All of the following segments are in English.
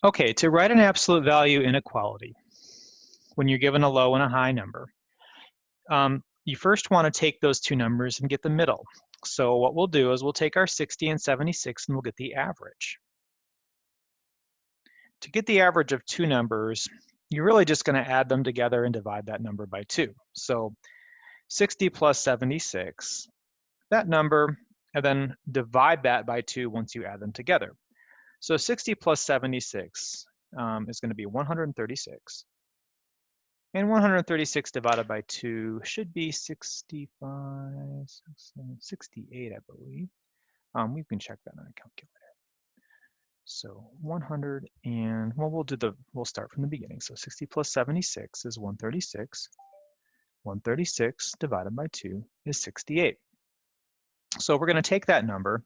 Okay, to write an absolute value inequality, when you're given a low and a high number, you first want to take those two numbers and get the middle. So what we'll do is we'll take our 60 and 76 and we'll get the average. To get the average of two numbers, you're really just going to add them together and divide that number by 2. So 60 plus 76, that number, and then divide that by 2 once you add them together. So 60 plus 76 is going to be 136. And 136 divided by 2 should be 65, 68, I believe. We can check that on a calculator. So 100 and, well, we'll start from the beginning. So 60 plus 76 is 136. 136 divided by 2 is 68. So we're going to take that number,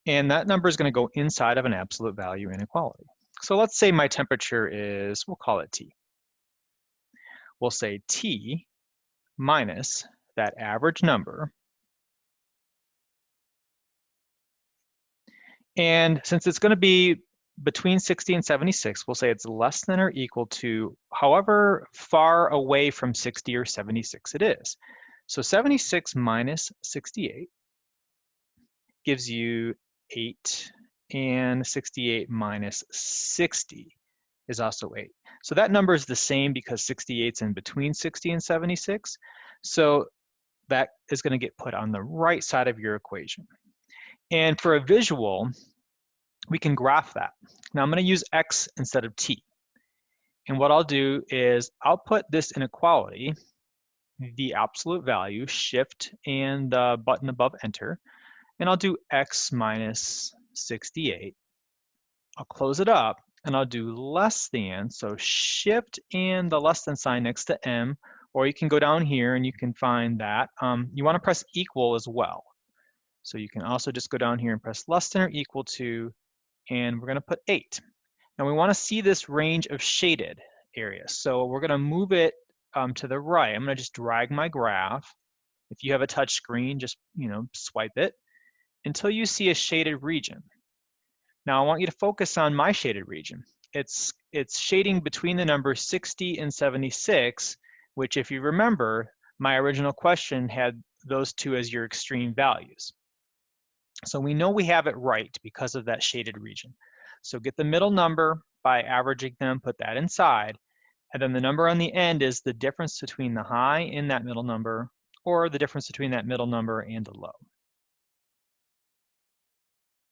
and that number is going to go inside of an absolute value inequality. So let's say my temperature is, we'll call it T. We'll say T minus that average number. And since it's going to be between 60 and 76, we'll say it's less than or equal to however far away from 60 or 76 it is. So 76 minus 68 gives you 8, and 68 minus 60 is also 8. So that number is the same because 68 is in between 60 and 76. So that is going to get put on the right side of your equation. And for a visual, we can graph that. Now I'm going to use X instead of T. And what I'll do is I'll put this inequality, the absolute value, shift and the button above enter, and I'll do X minus 68. I'll close it up and I'll do less than, so shift and the less than sign next to M, or you can go down here and you can find that. You want to press equal as well. So you can also just go down here and press less than or equal to, and we're going to put 8. Now we want to see this range of shaded areas. So we're going to move it to the right. I'm going to just drag my graph. If you have a touch screen, just swipe it until you see a shaded region. Now I want you to focus on my shaded region. It's shading between the numbers 60 and 76, which if you remember, my original question had those two as your extreme values. So we know we have it right because of that shaded region. So get the middle number by averaging them, put that inside, and then the number on the end is the difference between the high and that middle number, or the difference between that middle number and the low.